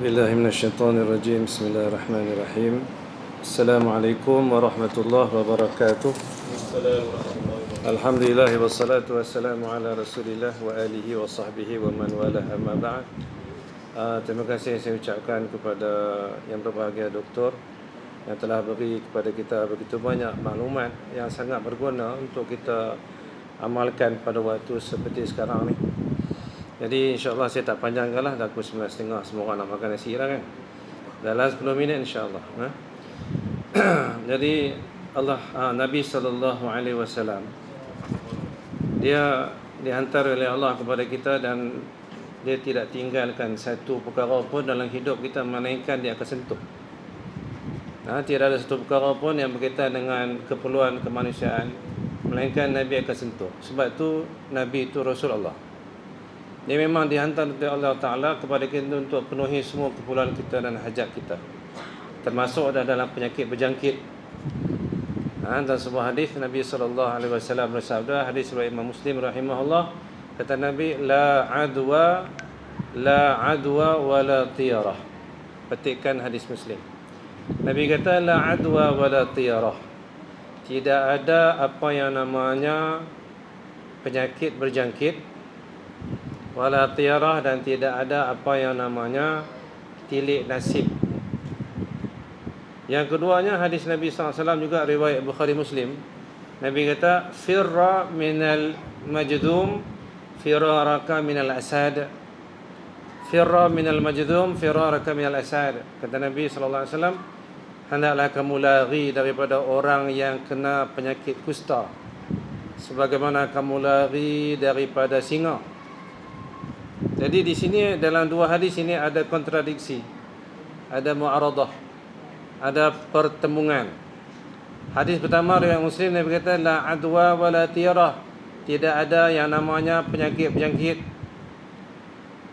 بالله من الشيطان الرجيم. بسم الله الرحمن الرحيم. السلام عليكم ورحمة الله وبركاته. الحمد لله والصلاة والسلام على رسول الله وآله وصحبه ومن والاه أما بعد. Terima kasih saya ucapkan kepada yang berbahagia Doktor yang telah beri kepada kita begitu banyak maklumat yang sangat berguna untuk kita amalkan pada waktu seperti sekarang ni. Jadi insyaAllah saya tak panjangkanlah, dah pukul 9.30 semua orang nak makan nasi lah kan. Dalam 10 minit insyaAllah. Jadi Nabi SAW dia dihantar oleh Allah kepada kita dan dia tidak tinggalkan satu perkara pun dalam hidup kita melainkan dia akan sentuh. Tidak ada satu perkara pun yang berkaitan dengan keperluan kemanusiaan melainkan Nabi akan sentuh. Sebab tu Nabi itu Rasulullah. Dia memang dihantar oleh Allah Ta'ala kepada kita untuk penuhi semua keperluan kita dan hajat kita, termasuk dalam penyakit berjangkit. Dalam sebuah hadis Nabi SAW bersabda, hadis riwayat Imam Muslim rahimahullah, kata Nabi, la adwa wa la tiyarah. Petikkan hadis Muslim. Nabi kata la adwa wa la tiyarah. Tidak ada apa yang namanya penyakit berjangkit, wala tiyarah, dan tidak ada apa yang namanya tilik nasib. Yang keduanya hadis Nabi SAW juga riwayat Bukhari Muslim. Nabi kata firra minal majdum firaraka minal asad. Firra minal majdum firaraka minal asad. Kata Nabi SAW, hendaklah kamu lari daripada orang yang kena penyakit kusta sebagaimana kamu lari daripada singa. Jadi di sini dalam dua hadis ini ada kontradiksi, ada mu'aradah, ada pertemuan. Hadis pertama riwayat Muslim, Nabi kata la adwa wa la tiyarah, tidak ada yang namanya penyakit-penyakit.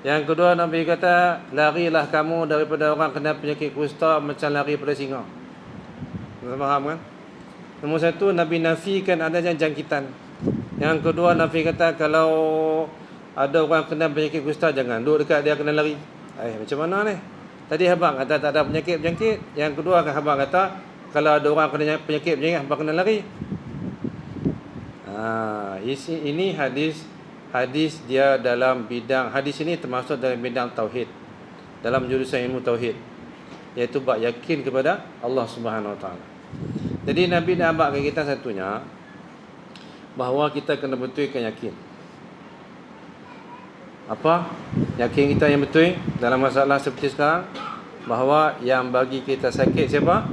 Yang kedua Nabi kata larilah kamu daripada orang kena penyakit kusta macam lari pada singa. Anda faham kan? Nombor satu, Nabi nafikan adanya jangkitan. Yang kedua Nabi kata kalau ada orang kena penyakit kusta, jangan duduk dekat dia, kena lari. Macam mana ni? Tadi abang kata tak ada penyakit-penyakit. Yang kedua kan abang kata kalau ada orang kena penyakit-penyakit, abang kena lari. Ini hadis dia dalam bidang, hadis ini termasuk dalam bidang tauhid, dalam jurusan ilmu tauhid, iaitu bab yakin kepada Allah Subhanahu Wa Taala. Jadi Nabi dah abang kita satunya bahawa kita kena betulkan yakin. Apa? Yakin kita yang betul dalam masalah seperti sekarang, bahawa yang bagi kita sakit siapa?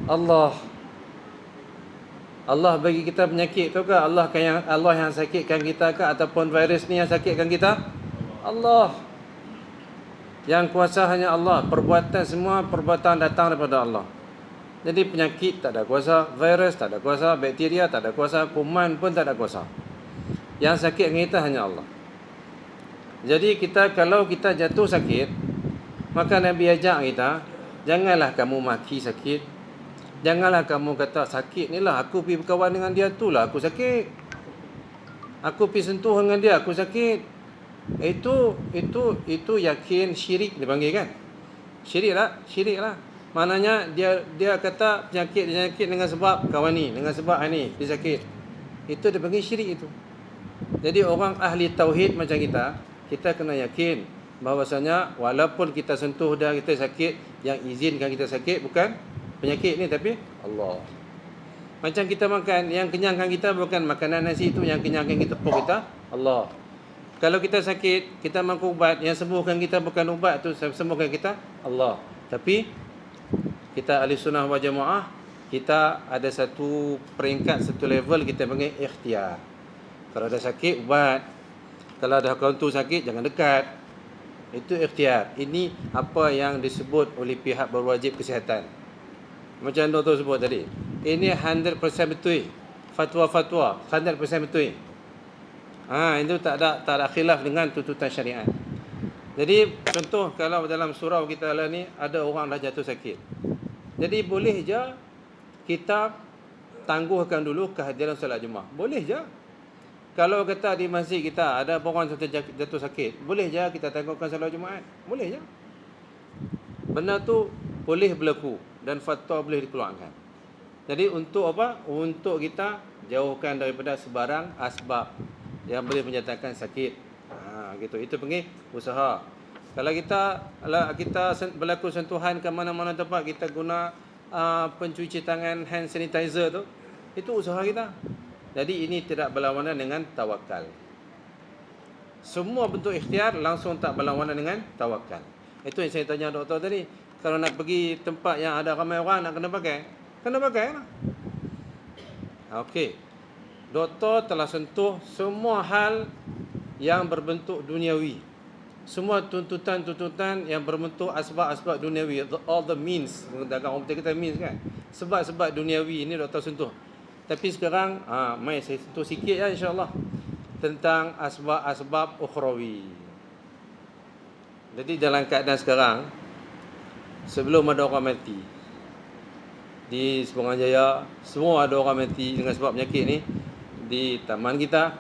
Allah. Allah bagi kita penyakit tu ke? Allah yang sakitkan kita ke? Ataupun virus ni yang sakitkan kita? Allah. Yang kuasa hanya Allah. Semua perbuatan datang daripada Allah. Jadi penyakit tak ada kuasa, virus tak ada kuasa, bakteria tak ada kuasa, kuman pun tak ada kuasa. Yang sakitkan kita hanya Allah. Jadi kalau kita jatuh sakit, maka Nabi ajak kita, janganlah kamu maki sakit. Janganlah kamu kata sakit ni lah, aku pergi berkawan dengan dia tu lah aku sakit. Aku pergi sentuh dengan dia aku sakit. Itu yakin syirik dipanggil kan? Syirik lah. Maknanya dia kata penyakit dengan sebab kawan ni, dengan sebab ni dia sakit. Itu dipanggil syirik itu. Jadi orang ahli tauhid macam kita kena yakin bahawasanya walaupun kita sentuh dia, kita sakit, yang izinkan kita sakit bukan penyakit ni tapi Allah. Macam kita makan, yang kenyangkan kita bukan makanan nasi itu, yang kenyangkan kita perut kita Allah. Kalau kita sakit, kita makan ubat, yang sembuhkan kita bukan ubat tu, sembuhkan kita Allah. Tapi kita ahli sunnah wal jamaah, kita ada satu peringkat, satu level kita panggil ikhtiar. Kalau ada sakit, ubat. Kalau ada kawan tu sakit, jangan dekat. Itu ikhtiar. Ini apa yang disebut oleh pihak berwajib kesihatan. Macam doktor sebut tadi. Ini 100% betul. Fatwa-fatwa 100% betul. Itu tak ada khilaf dengan tuntutan syariat. Jadi contoh, kalau dalam surau kita lah ni ada orang dah jatuh sakit. Jadi boleh je kita tangguhkan dulu kehadiran solat Jumaat. Boleh je. Kalau kata di masjid kita ada orang jatuh sakit, boleh je kita tangguhkan solat Jumaat. Boleh je. benda tu boleh berlaku dan fatwa boleh dikeluarkan. Jadi untuk apa? Untuk kita jauhkan daripada sebarang asbab yang boleh menyatakan sakit. Gitu. Itu panggil usaha. Kalau kita berlaku sentuhan ke mana-mana tempat, kita guna pencuci tangan, hand sanitizer tu, itu usaha kita. Jadi ini tidak berlawanan dengan tawakal. Semua bentuk ikhtiar langsung tak berlawanan dengan tawakal. Itu yang saya tanya doktor tadi. Kalau nak pergi tempat yang ada ramai orang, nak kena pakai lah. Okey. Doktor telah sentuh semua hal yang berbentuk duniawi. Semua tuntutan-tuntutan yang berbentuk asbab-asbab duniawi. All the means. Orang kita means kan. Sebab-sebab duniawi ini doktor sentuh. Tapi sekarang, mai saya sentuh sikit ya insyaAllah. Tentang asbab-asbab ukhrawi. Jadi dalam keadaan sekarang, sebelum ada orang mati, di Seberang Jaya, semua ada orang mati dengan sebab penyakit ni. Di taman kita,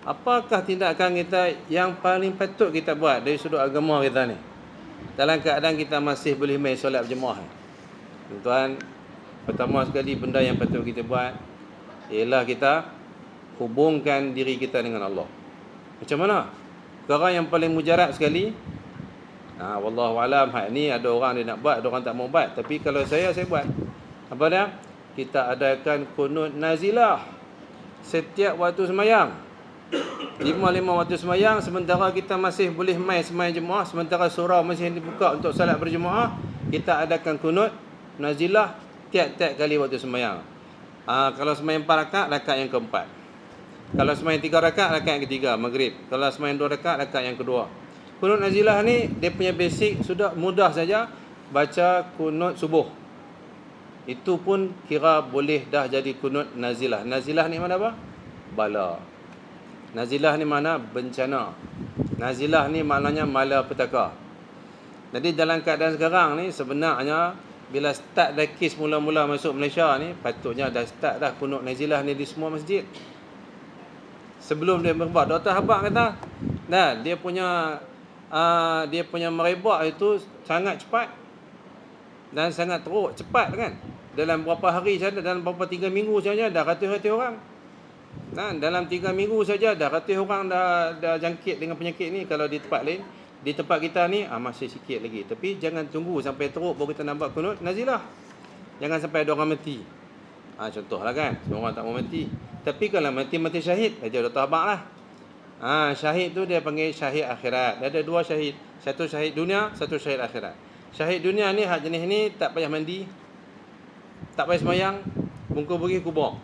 apakah tindakan kita yang paling patut kita buat dari sudut agama kita ni, dalam keadaan kita masih boleh main solat berjemaah? Tuan-tuan, pertama sekali benda yang patut kita buat ialah kita hubungkan diri kita dengan Allah. Macam mana? Perkara yang paling mujarab sekali, wallahualam, hak ni ada orang dia nak buat, ada orang tak mau buat. Tapi kalau saya buat. Apa dia? Kita adakan kunut nazilah setiap waktu semayang. 5 waktu semayang, sementara kita masih boleh main semayang jemaah, sementara surau masih dibuka untuk salat berjemaah, kita adakan kunut nazilah tiap-tiap kali waktu semayang. Kalau semayang 4 rakaat, rakaat yang keempat. Kalau semayang 3 rakaat, rakaat yang ketiga, maghrib. Kalau semayang 2 rakaat, rakaat yang kedua. Kunut nazilah ni, dia punya basic sudah mudah saja. Baca kunut subuh. Itu pun kira boleh dah jadi kunut nazilah. Nazilah ni mana apa? Bala. Nazilah ni mana? Bencana. Nazilah ni maknanya malapetaka. Jadi dalam keadaan sekarang ni, sebenarnya bila start dah kes mula-mula masuk Malaysia ni, patutnya dah start dah kunut nazilah ni di semua masjid. Sebelum dia berbuat, Dr. Habak kata, dia punya merebak itu sangat cepat dan sangat teruk, cepat kan. Dalam berapa hari saja, dalam berapa 3 minggu saja dah ratus-ratus orang. Dalam 3 minggu saja dah ratus orang dah jangkit dengan penyakit ni. Kalau di tempat lain, di tempat kita ni masih sikit lagi. Tapi jangan tunggu sampai teruk baru kita nampak kunut nazilah. Jangan sampai ada orang mati. Contohlah kan, semua orang tak mau mati. Tapi kalau mati syahid, baca Dr. Habak lah. Syahid tu dia panggil syahid akhirat. Dia ada 2 syahid. Satu syahid dunia, satu syahid akhirat. Syahid dunia ni, hak jenis ni tak payah mandi, tak payah semayang, bungkus pergi kubur,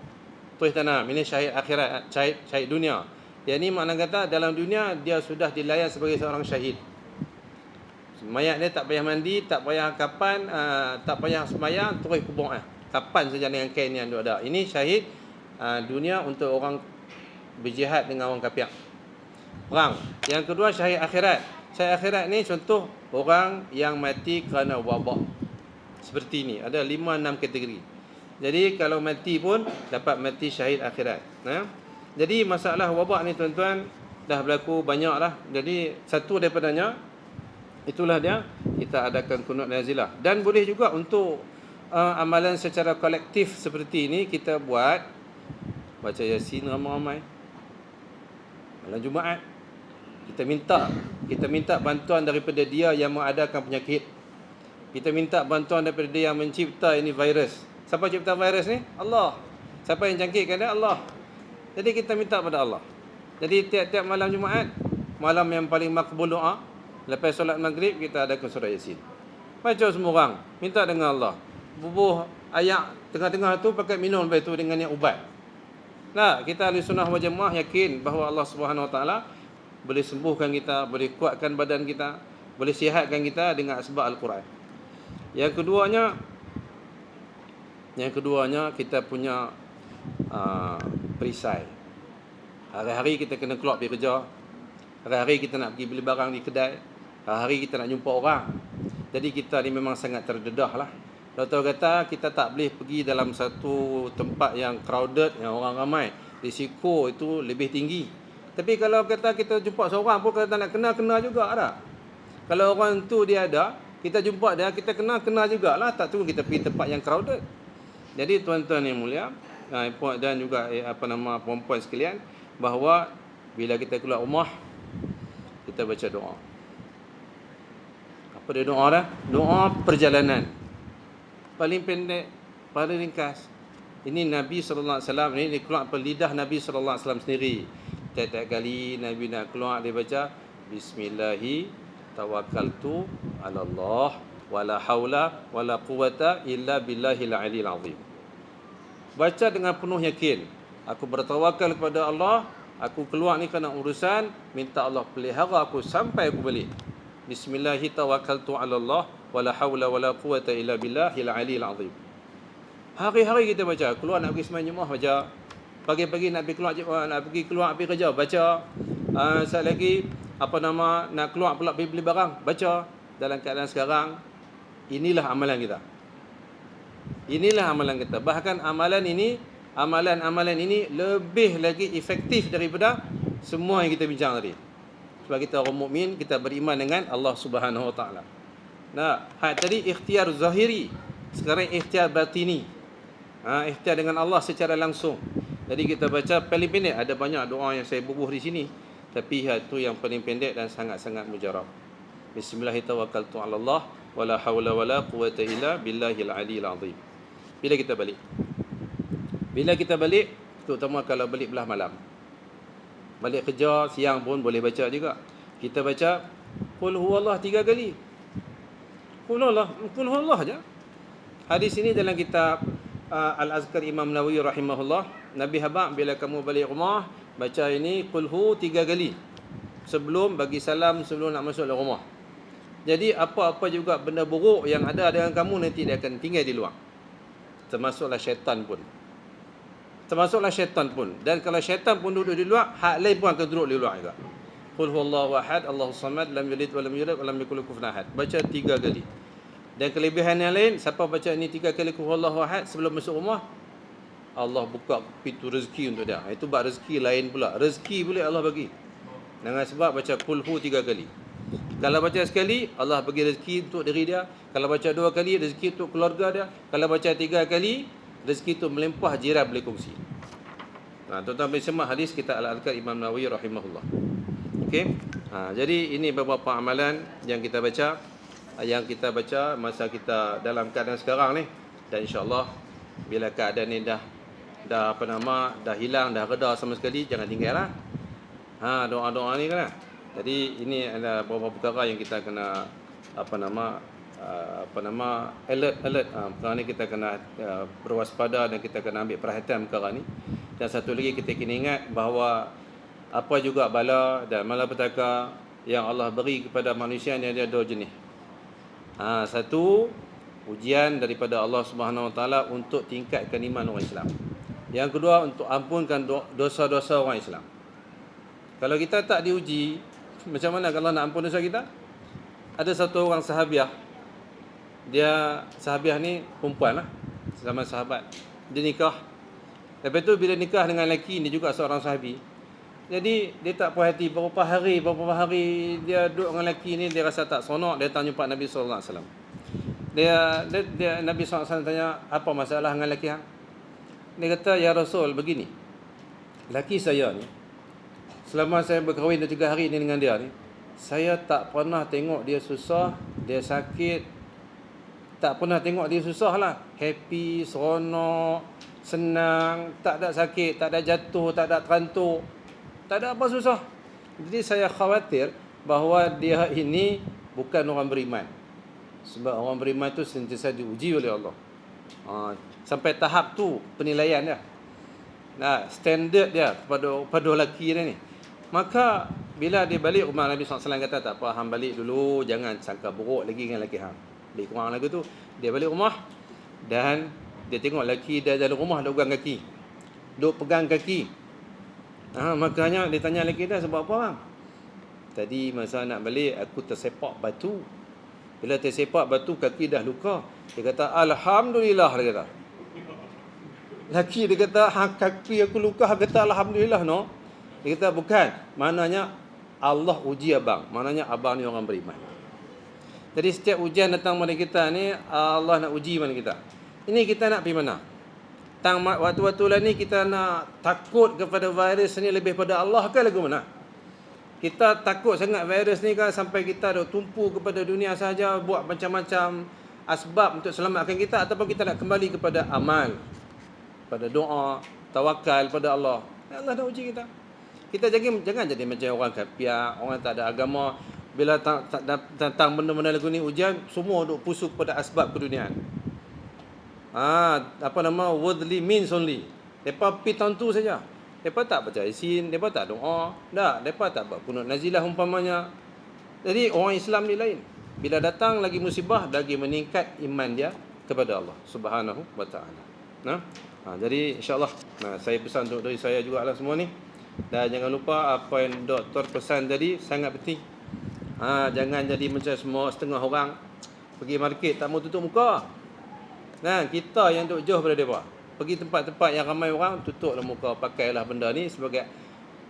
terus tanam. Ini syahid akhirat, syahid dunia. Yang ni makna kata dalam dunia dia sudah dilayan sebagai seorang syahid. Mayat dia tak payah mandi, tak payah kapan, tak payah semayang, terus kubur. Kapan saja dengan kain yang dia ada. Ini syahid dunia untuk orang berjihad dengan orang kafir, perang. Yang kedua syahid akhirat. Syahid akhirat ni contoh orang yang mati kerana wabak. Seperti ni, ada 5-6 kategori. Jadi kalau mati pun dapat mati syahid akhirat. Jadi masalah wabak ni tuan-tuan dah berlaku banyak lah. Jadi satu daripadanya, itulah dia, kita adakan kunut nazilah. Dan boleh juga untuk amalan secara kolektif seperti ini kita buat. Baca Yasin ramai-ramai, malam Jumaat. Kita minta bantuan daripada dia yang mengadakan penyakit. Kita minta bantuan daripada dia yang mencipta ini virus. Siapa cipta virus ni? Allah. Siapa yang jangkitkan dia? Allah. Jadi kita minta pada Allah. Jadi tiap-tiap malam Jumaat, malam yang paling makbul doa, lepas solat maghrib kita adakan surah Yasin. Baca semua orang, minta dengan Allah. Bubuh ayat tengah-tengah tu pakai minum lepas tu dengan yang ubat. Kita ahli sunnah wal jamaah yakin bahawa Allah Subhanahu Wa Taala boleh sembuhkan kita, boleh kuatkan badan kita, boleh sihatkan kita dengan sebab Al-Quran. Yang keduanya kita punya perisai. Hari-hari kita kena keluar pergi kerja. Hari-hari kita nak pergi beli barang di kedai. Hari-hari kita nak jumpa orang. Jadi kita ni memang sangat terdedah lah. Doktor kata kita tak boleh pergi dalam satu tempat yang crowded, yang orang ramai. Risiko itu lebih tinggi. Tapi kalau kata kita jumpa seorang pun, kalau tak nak kena juga ada. Kalau orang tu dia ada, Kita jumpa dia, kita kenal jugalah. Tak tunggu kita pergi tempat yang crowded. Jadi tuan-tuan yang mulia, dan juga perempuan sekalian, bahawa bila kita keluar rumah, kita baca doa. Apa dia doa dah? Doa perjalanan. Paling pendek, paling ringkas. Ini Nabi SAW, ini keluar per lidah Nabi SAW sendiri. Tiap-tiap kali Nabi nak keluar, dia baca Bismillahi tawakkaltu ala Allah wala haula wala quwata illa billahil aliyil azim. Baca dengan penuh yakin. Aku bertawakal kepada Allah, aku keluar ni kerana urusan, minta Allah pelihara aku sampai aku balik. Bismillahi tawakkaltu ala Allah wala haula wala quwata illa billahil aliyil azim. Hari-hari kita baca, keluar nak pergi sembahyang Jumaat baca. Pagi-pagi nak pergi keluar pergi kerja baca. Saat lagi nak keluar pula pergi beli barang baca. Dalam keadaan sekarang, inilah amalan kita. Inilah amalan kita. Bahkan amalan ini lebih lagi efektif daripada semua yang kita bincang tadi. Sebab kita orang mukmin, kita beriman dengan Allah Subhanahu Wa Taala. Nah, tadi ikhtiar zahiri, sekarang ikhtiar batini. Ikhtiar dengan Allah secara langsung. Jadi kita baca paling pendek, ada banyak doa yang saya bubuh di sini, tapi itu yang paling pendek dan sangat-sangat mujarab. Bismillahirrahmanirrahim. Ala Allah wala haula wala quwata illa billahil aliyil azim. Bila kita balik, terutama kalau balik belah malam. Balik kerja siang pun boleh baca juga. Kita baca qul huwallah 3 kali. Qul huwallah aja. Hadis ini dalam kitab Al-Azkar Imam Nawawi rahimahullah. Nabi habaq bila kamu balik rumah, baca ini qul hu 3 kali. Sebelum bagi salam, sebelum nak masuk dalam rumah. Jadi apa-apa juga benda buruk yang ada dengan kamu nanti dia akan tinggal di luar. Termasuklah syaitan pun. Dan kalau syaitan pun duduk di luar, hak lain pun akan duduk di luar juga. Qul huwallahu ahad, Allahus samad, lam yalid wa lam yulad wa lam yakul lahu kufuwan ahad. Baca 3 kali. Dan kelebihan yang lain, siapa baca ini 3 kali qul huwallahu ahad sebelum masuk rumah, Allah buka pintu rezeki untuk dia. Itu bab rezeki lain pula. Rezeki boleh Allah bagi. Dengan sebab baca qul hu 3 kali. Kalau baca sekali, Allah bagi rezeki untuk diri dia. Kalau baca 2 kali, rezeki untuk keluarga dia. Kalau baca 3 kali, rezeki itu melimpah, jiran boleh kongsi. Tuan-tuan boleh semak hadis kita Al-Azkar Imam Nawawi rahimahullah. Okey. Jadi ini beberapa amalan yang kita baca, masa kita dalam keadaan sekarang ni. Dan insya-Allah bila keadaan ni dah hilang, dah reda sama sekali, jangan tinggallah. Doa-doa ni kan. Jadi ini ada beberapa perkara yang kita kena alert. Perkara ni kita kena berwaspada dan kita kena ambil perhatian perkara ni. Dan satu lagi kita kena ingat bahawa apa juga bala dan malapetaka yang Allah beri kepada manusia ni ada 2 jenis. Satu, ujian daripada Allah Subhanahu Wa Taala untuk tingkatkan iman orang Islam. Yang kedua, untuk ampunkan dosa-dosa orang Islam. Kalau kita tak diuji, macam mana kalau nak ampun dosa kita? Ada satu orang sahabiah. Sahabiah ni perempuan lah, zaman sahabat. Dia nikah. Lepas tu bila nikah dengan lelaki ni juga seorang sahabi. Jadi dia tak puas hati, beberapa hari dia duduk dengan lelaki ni, dia rasa tak seronok, dia datang jumpa Nabi sallallahu alaihi wasallam. Nabi sallallahu alaihi wasallam tanya, apa masalah dengan lelaki hang? Dia kata, ya Rasul, begini. Lelaki saya ni, selama saya berkahwin 3 hari ni dengan dia ni, saya tak pernah tengok dia susah, dia sakit. Tak pernah tengok dia susah lah. Happy, seronok, senang, tak ada sakit, tak ada jatuh, tak ada terantuk, tak ada apa susah. Jadi saya khawatir bahawa dia ini bukan orang beriman. Sebab orang beriman tu sentiasa diuji oleh Allah. Sampai tahap tu penilaian dia. Standard dia pada lelaki dia ni. Maka bila dia balik rumah, Nabi SAW kata, tak apa, hang balik dulu, jangan sangka buruk lagi dengan lelaki hang. Lebih kurang lagu tu, dia balik rumah dan dia tengok lelaki dia dalam rumah duk pegang kaki. Makanya dia tanya lelaki dia, sebab apa bang? Tadi masa nak balik aku tersepak batu. Bila tersepak batu, kaki dah luka. Dia kata, alhamdulillah, dia kata. Lelaki dia kata, kaki aku luka. Dia kata, alhamdulillah, no. Dia kata, bukan. Maknanya Allah uji abang. Maknanya abang ni orang beriman. Jadi setiap ujian datang pada kita ni, Allah nak uji mana kita. Ini kita nak pergi mana? Waktu-waktu lain ni kita nak takut kepada virus ni lebih pada Allah ke lagu mana? Kita takut sangat virus ni kan sampai kita dah tumpu kepada dunia saja, buat macam-macam asbab untuk selamatkan kita, ataupun kita nak kembali kepada amal, pada doa, tawakal pada Allah. Allah nak uji kita. Kita jangan jadi macam orang kafir, orang tak ada agama. Bila tentang benda-benda lagu ni ujian, semua duk pusuk pada asbab keduniaan. Worldly means only. Depa pi tentu saja. Depa tak baca Yasin, depa tak doa, depa tak buat kunut nazilah umpamanya. Jadi orang Islam ni lain. Bila datang lagi musibah, lagi meningkat iman dia kepada Allah Subhanahu wa taala. Jadi insya-Allah saya pesan untuk diri saya jugalah semua ni. Dan jangan lupa apa yang doktor pesan tadi sangat penting. Jangan jadi macam semua setengah orang pergi market tak mau tutup muka. Kita yang duk jauh pada depa. Pergi tempat-tempat yang ramai orang, tutuplah muka, pakailah benda ni sebagai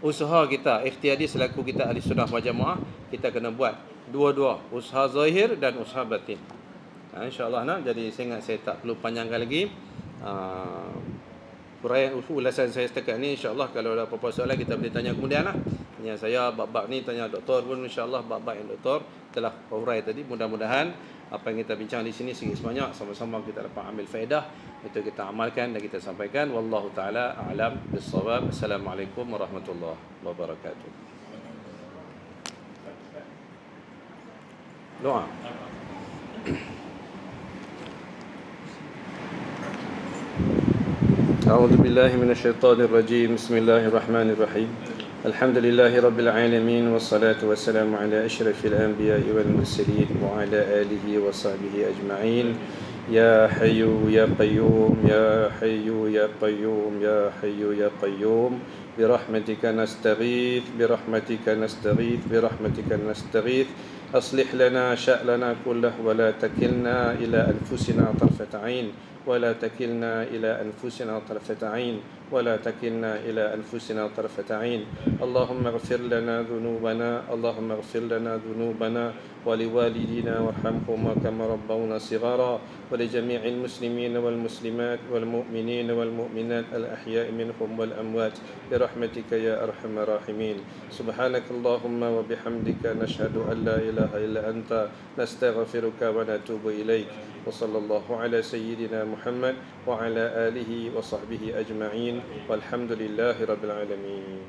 usaha kita, ikhtiari selaku kita ahli sunnah wal jamaah, kita kena buat dua-dua, usaha zahir dan usaha batin. Insya-Allah jadi saya ingat saya tak perlu panjangkan lagi. Huraian ulasan saya setakat ni, insya-Allah kalau ada apa-apa soalan kita boleh tanya kemudian lah. Tanya saya bab-bab ni, tanya doktor pun insya-Allah bab-bab yang doktor telah hurai tadi. Mudah-mudahan apa yang kita bincang di sini sikit sebanyak sama-sama kita dapat ambil faedah, itu kita amalkan dan kita sampaikan. Wallahu taala a'lam bis-shawab. Assalamualaikum warahmatullahi wabarakatuh. Doa. أعوذ بالله من الشيطان الرجيم بسم الله الرحمن الرحيم الحمد لله رب العالمين والصلاة والسلام على أشرف الأنبياء والمرسلين وعلى آله وصحبه أجمعين يا حي يا قيوم يا حي يا قيوم يا حي يا قيوم برحمتك نستغيث برحمتك نستغيث برحمتك نستغيث أصلح لنا شأننا كله ولا تكلنا إلى أنفسنا طرفة عين ولا تكلنا إلى أنفسنا طرفة عين ولا تكلنا إلى أنفسنا طرفة عين اللهم اغفر لنا ذنوبنا اللهم اغفر لنا ذنوبنا ولوالدينا وارحمهما كما ربونا صغارا ولجميع المسلمين والمسلمات والمؤمنين والمؤمنات الأحياء منهم والأموات برحمتك يا أرحم الراحمين سبحانك اللهم وبحمدك نشهد أن لا إله إلا أنت نستغفرك ونتوب إليك وصلى الله على سيدنا محمد وعلى آله وصحبه أجمعين والحمد لله رب العالمين.